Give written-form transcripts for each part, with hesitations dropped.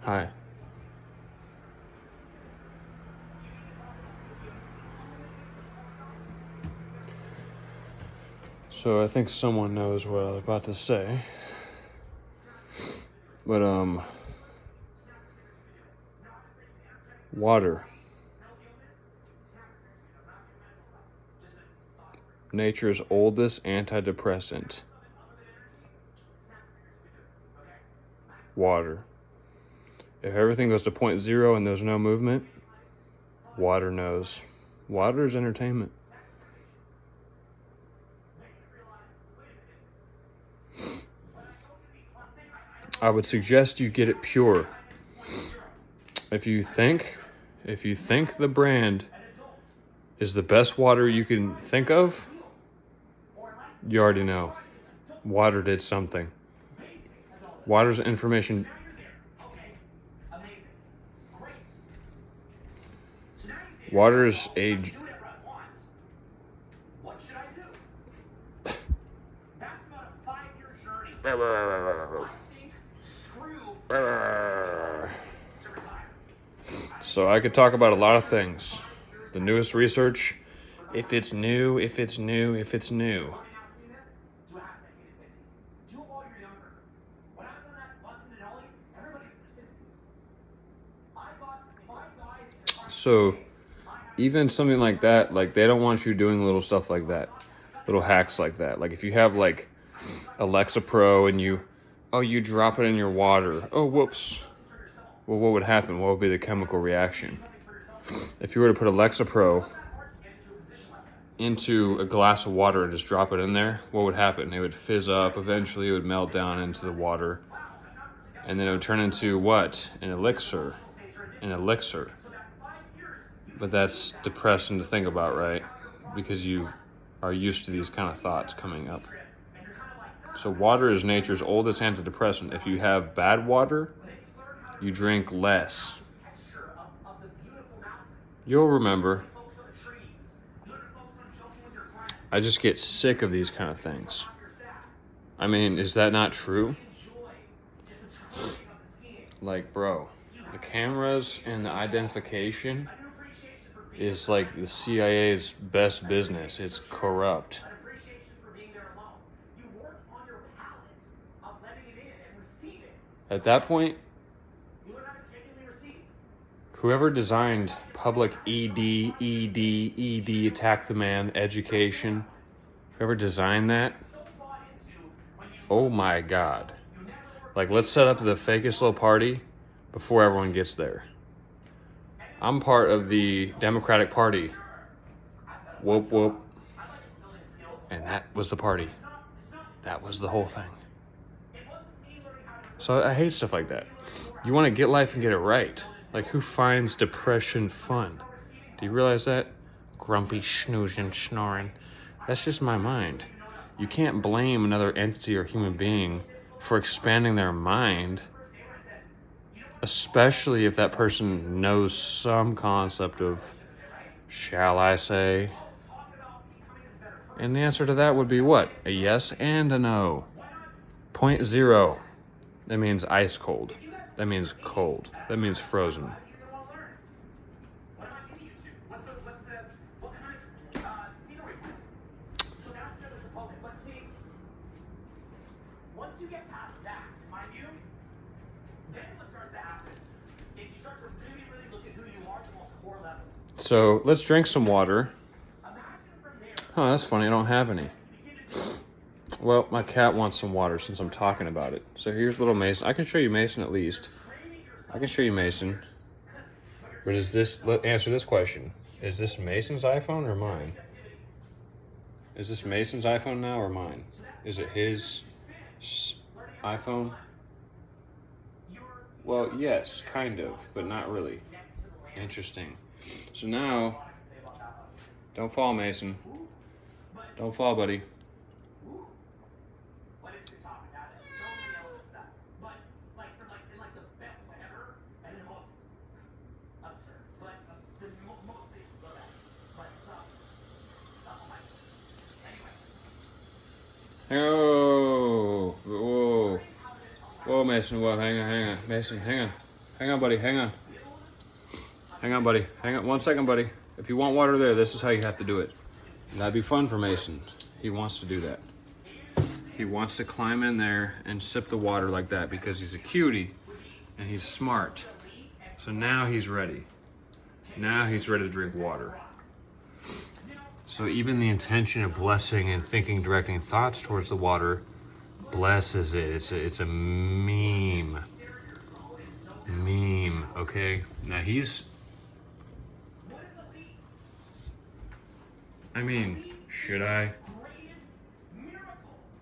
Hi. So I think someone knows what I was about to say. But water. Nature's oldest antidepressant. Water. If everything goes to point zero and there's no movement, water knows. Water is entertainment. I would suggest you get it pure. If you think the brand is the best water you can think of, you already know. Water did something. Water's information. Water's age. So I could talk about a lot of things. The newest research, if it's new. So even something like that, like they don't want you doing little stuff like that, little hacks like that. Like if you have like Alexa Pro and you drop it in your water. Oh, whoops. Well, what would happen? What would be the chemical reaction? If you were to put Alexa Pro into a glass of water and just drop it in there, what would happen? It would fizz up. Eventually, it would melt down into the water. And then it would turn into what? An elixir. But that's depressing to think about, right? Because you are used to these kind of thoughts coming up. So water is nature's oldest antidepressant. If you have bad water, you drink less. You'll remember. I just get sick of these kind of things. I mean, is that not true? Like, bro, the cameras and the identification is like the CIA's best business. It's corrupt. At that point, whoever designed public ED, attack the man, education, whoever designed that, oh my God. Like, let's set up the fakest little party before everyone gets there. I'm part of the Democratic Party. Whoop, whoop. And that was the party. That was the whole thing. So I hate stuff like that. You want to get life and get it right. Like, who finds depression fun? Do you realize that? Grumpy, snoozing, snoring. That's just my mind. You can't blame another entity or human being for expanding their mind, especially if that person knows some concept of, shall I say? And the answer to that would be what? A yes and a no. Point zero. That means ice cold. That means cold. That means frozen. So let's drink some water. Oh, that's funny. I don't have any. Well, my cat wants some water since I'm talking about it. So here's little Mason. I can show you Mason at least. I can show you Mason. But answer this question. Is this Mason's iPhone or mine? Is this Mason's iPhone now or mine? Is it his iPhone? Well, yes, kind of, but not really. Interesting. So now, don't fall, Mason. Don't fall, buddy. Oh, whoa, Mason, whoa, hang on, Mason, hang on. Hang on, buddy. Hang on. Hang on, buddy. Hang on 1 second, buddy. If you want water there, this is how you have to do it. That'd be fun for Mason. He wants to do that. He wants to climb in there and sip the water like that because he's a cutie and he's smart. So now he's ready. Now he's ready to drink water. So even the intention of blessing and thinking, directing thoughts towards the water blesses it. It's a meme. Meme, okay? Now I mean, should I?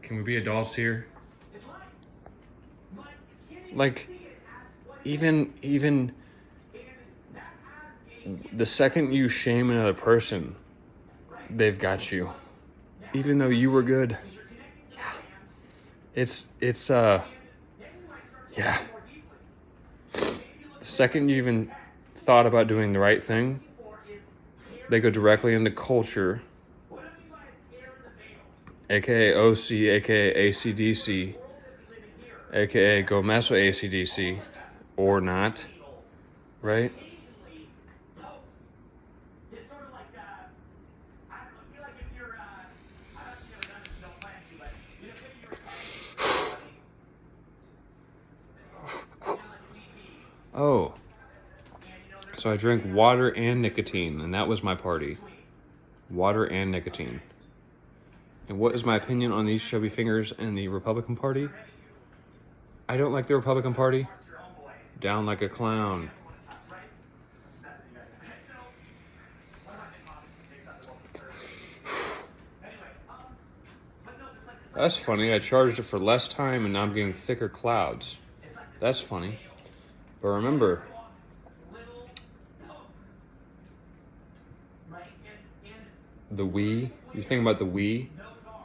Can we be adults here? Like, even the second you shame another person, they've got you. Even though you were good. Yeah. Yeah. The second you even thought about doing the right thing, they go directly into culture, aka OC, aka ACDC, aka go mess with ACDC, or not, right? Oh, so I drank water and nicotine, and that was my party. Water and nicotine. And what is my opinion on these chubby fingers and the Republican Party? I don't like the Republican Party. Down like a clown. That's funny. I charged it for less time and now I'm getting thicker clouds. That's funny. But remember, the Wii, you think about the Wii,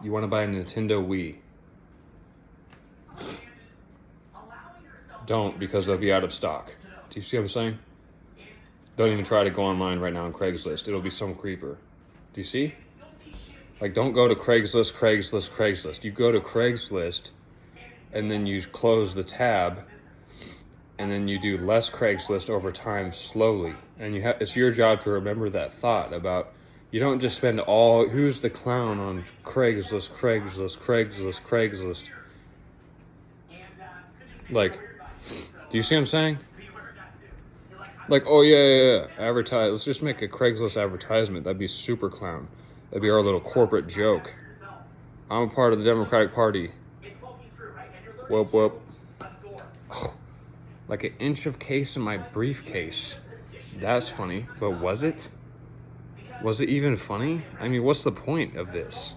you want to buy a Nintendo Wii. Don't, because they'll be out of stock. Do you see what I'm saying? Don't even try to go online right now on Craigslist. It'll be some creeper. Do you see? Like, don't go to Craigslist. You go to Craigslist, and then you close the tab, and then you do less Craigslist over time slowly. And it's your job to remember that thought about, you don't just spend who's the clown on Craigslist. Like, do you see what I'm saying? Like, oh yeah, advertise. Let's just make a Craigslist advertisement. That'd be super clown. That'd be our little corporate joke. I'm a part of the Democratic Party. Whoop, whoop. Oh, like an inch of case in my briefcase. That's funny, but was it? Was it even funny? I mean, what's the point of this?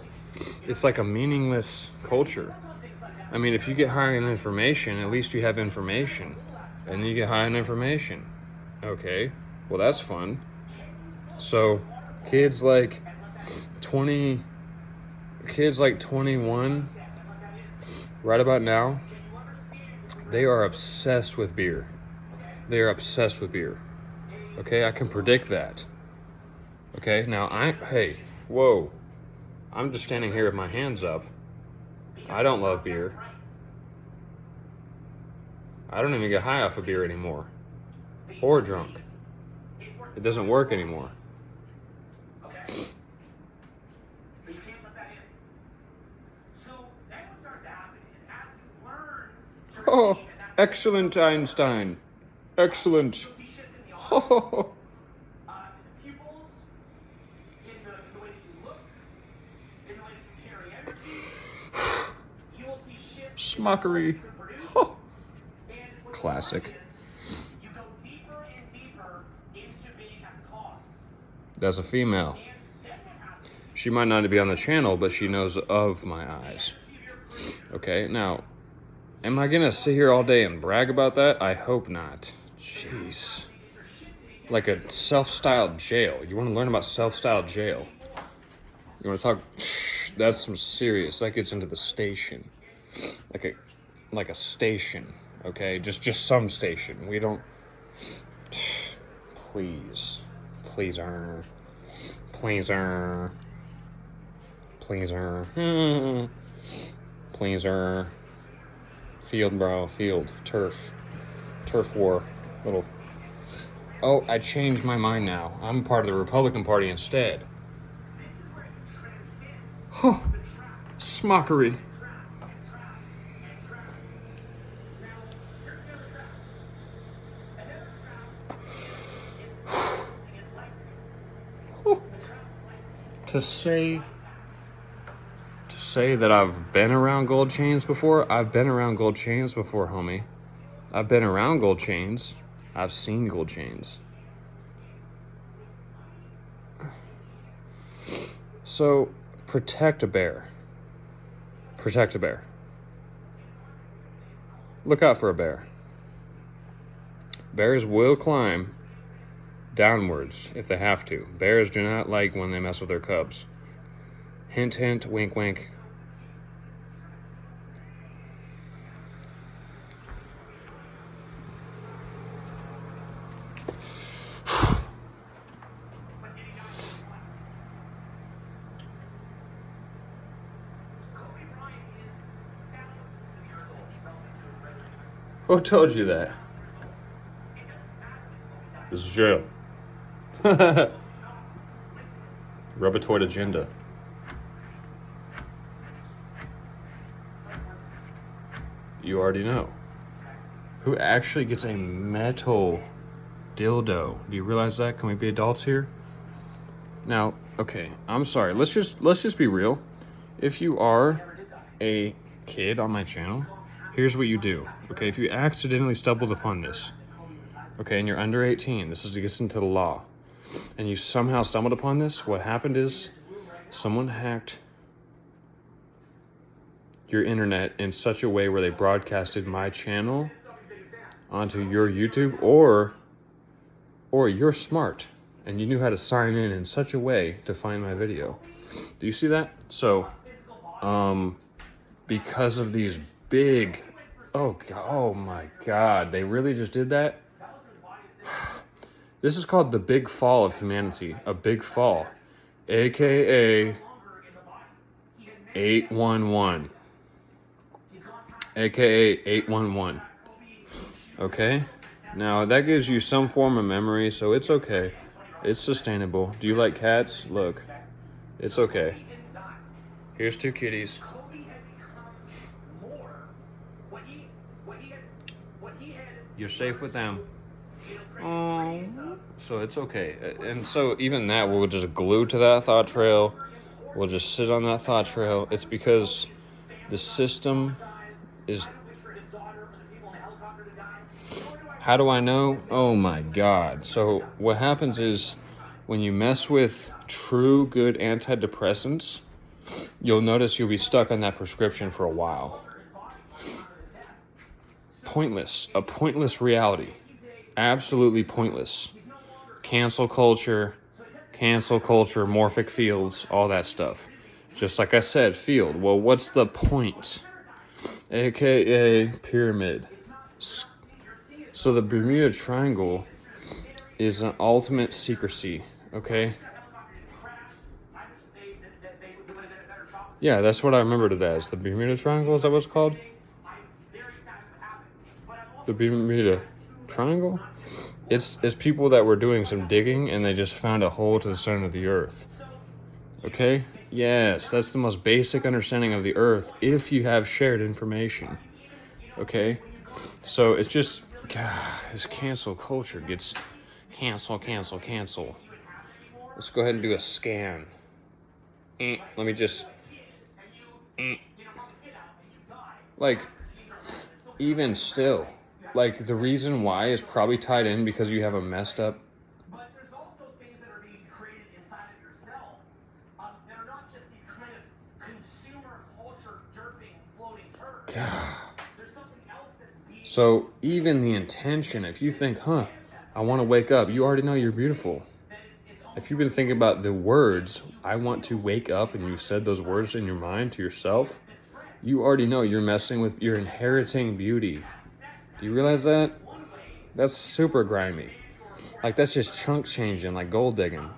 It's like a meaningless culture. I mean, if you get high on information, at least you have information. And then you get high on information. Okay, well, that's fun. So, kids like 21, right about now, they are obsessed with beer. They are obsessed with beer. Okay, I can predict that. Okay, now hey, whoa. I'm just standing here with my hands up. I don't love beer. I don't even get high off of beer anymore. Or drunk. It doesn't work anymore. Oh, excellent, Einstein. Excellent. Oh. Smockery. Oh. Classic. That's a female. She might not be on the channel, but she knows of my eyes. Okay, now, am I gonna sit here all day and brag about that? I hope not. Jeez. Like a self-styled jail. You want to learn about self-styled jail? You want to talk? That's some serious. That gets into the station. Like a station. Okay, just some station. We don't. Please, field, bro, field, turf war. Little. Oh, I changed my mind now. I'm part of the Republican Party instead. Huh. Smockery. To say that I've been around gold chains before, I've been around gold chains before, homie. I've been around gold chains. I've seen gold chains. So, protect a bear. Protect a bear. Look out for a bear. Bears will climb downwards if they have to. Bears do not like when they mess with their cubs. Hint, hint, wink, wink. Who told you that? This is jail. Rubatoid agenda. You already know. Who actually gets a metal dildo? Do you realize that? Can we be adults here? Now, okay, I'm sorry. Let's just be real. If you are a kid on my channel, here's what you do. Okay, if you accidentally stumbled upon this, okay, and you're under 18, this is against into the law, and you somehow stumbled upon this, what happened is someone hacked your internet in such a way where they broadcasted my channel onto your YouTube, or you're smart and you knew how to sign in such a way to find my video. Do you see that? So, because of these big, oh my God, they really just did that? This is called the big fall of humanity, a big fall, AKA 811, AKA 811, okay? Now, that gives you some form of memory, so it's okay. It's sustainable. Do you like cats? Look, it's okay. Here's two kitties. You're safe with them. So it's okay. And so even that, we'll just glue to that thought trail. We'll just sit on that thought trail. It's because the system is... How do I know? Oh my God. So what happens is when you mess with true good antidepressants, you'll notice you'll be stuck on that prescription for a while. Pointless. A pointless reality. Absolutely pointless. Cancel culture, morphic fields, all that stuff. Just like I said, field. Well, what's the point? AKA pyramid. So the Bermuda Triangle is an ultimate secrecy, okay? Yeah, that's what I remembered it as. The Bermuda Triangle, is that what it's called? The Bermuda Triangle? It's people that were doing some digging and they just found a hole to the center of the earth. Okay? Yes, that's the most basic understanding of the earth if you have shared information. Okay? So it's just, God, this cancel culture gets cancel. Let's go ahead and do a scan. Let me just... Like, even still, like, the reason why is probably tied in because you have a messed up... But there's also things that are being created inside of yourself that are not just these kind of consumer culture derping floating turds. There's something else that's being... So even the intention, if you think, I want to wake up, you already know you're beautiful. If you've been thinking about the words, I want to wake up, and you said those words in your mind to yourself, you already know you're messing with, you're inheriting beauty. Do you realize that? That's super grimy. Like, that's just chunk changing, like gold digging.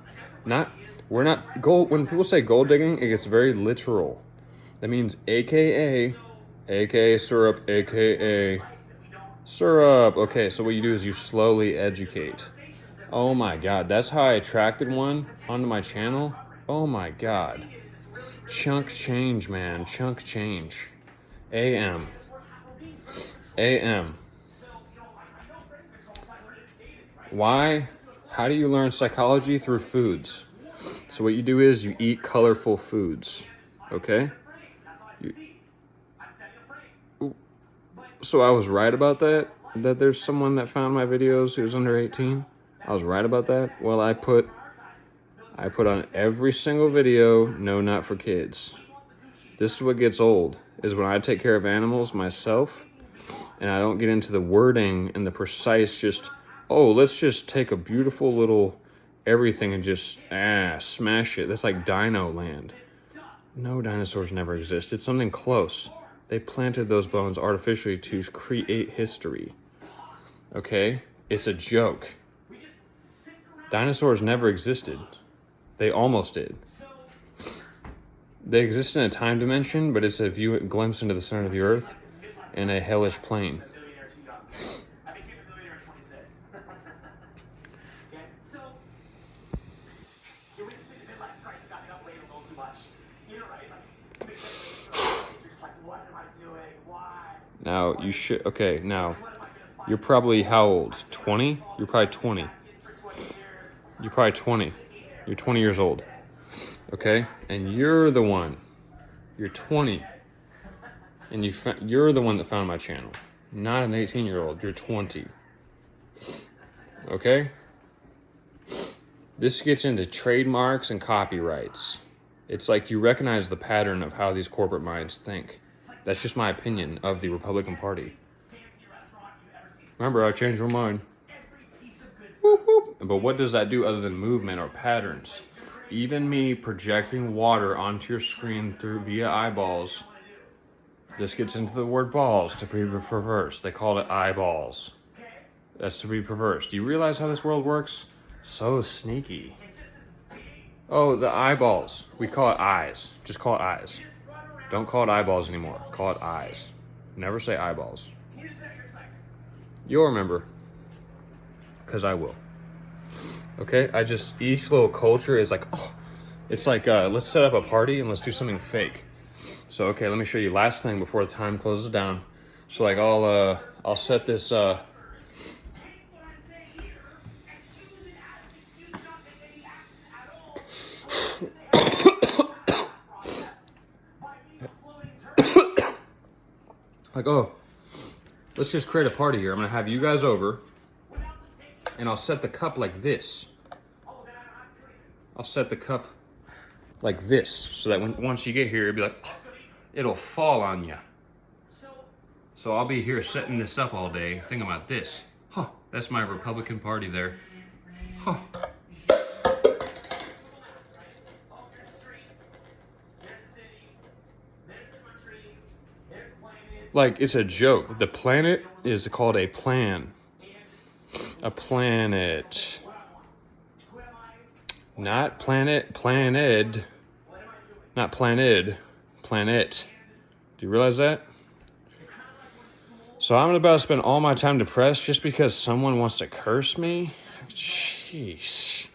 We're not gold. When people say gold digging, it gets very literal. That means AKA syrup, AKA Syrup. Okay, so what you do is you slowly educate. Oh my god, that's how I attracted one onto my channel? Oh my god. Chunk change, man. Chunk change. AM. AM. Why? How do you learn psychology? Through foods. So what you do is you eat colorful foods. Okay? So I was right about that? That there's someone that found my videos who's under 18? I was right about that? Well, I put on every single video, no, not for kids. This is what gets old, is when I take care of animals myself, and I don't get into the wording and the precise just, oh, let's just take a beautiful little everything and just, smash it. That's like Dino Land. No, dinosaurs never existed. Something close. They planted those bones artificially to create history. Okay? It's a joke. Dinosaurs never existed. They almost did. They exist in a time dimension, but it's a glimpse into the center of the earth in a hellish plane. Now, you should, okay, now, you're probably how old? 20? You're probably 20. You're probably 20. You're 20 years old. Okay? And you're the one. You're 20. And you're the one that found my channel. Not an 18-year-old. You're 20. Okay? This gets into trademarks and copyrights. It's like you recognize the pattern of how these corporate minds think. That's just my opinion of the Republican Party. Remember, I changed my mind. Whoop, whoop. But what does that do other than movement or patterns? Even me projecting water onto your screen via eyeballs. This gets into the word balls to be perverse. They call it eyeballs. That's to be perverse. Do you realize how this world works? So sneaky. Oh, the eyeballs. We call it eyes. Just call it eyes. Don't call it eyeballs anymore. Call it eyes. Never say eyeballs. You'll remember. Because I will. Okay? Each little culture is like, oh, it's like, let's set up a party and let's do something fake. So, okay, let me show you last thing before the time closes down. So, like, I'll set this, like, oh, let's just create a party here. I'm gonna have you guys over, and I'll set the cup like this. I'll set the cup like this, so that once you get here, it'll be like, oh, it'll fall on you. So I'll be here setting this up all day, thinking about this. Huh, that's my Republican Party there. Huh. Like, it's a joke. The planet is called a plan. A planet. Not planet, planed. Not planted, planet. Do you realize that? So I'm about to spend all my time depressed just because someone wants to curse me? Jeez.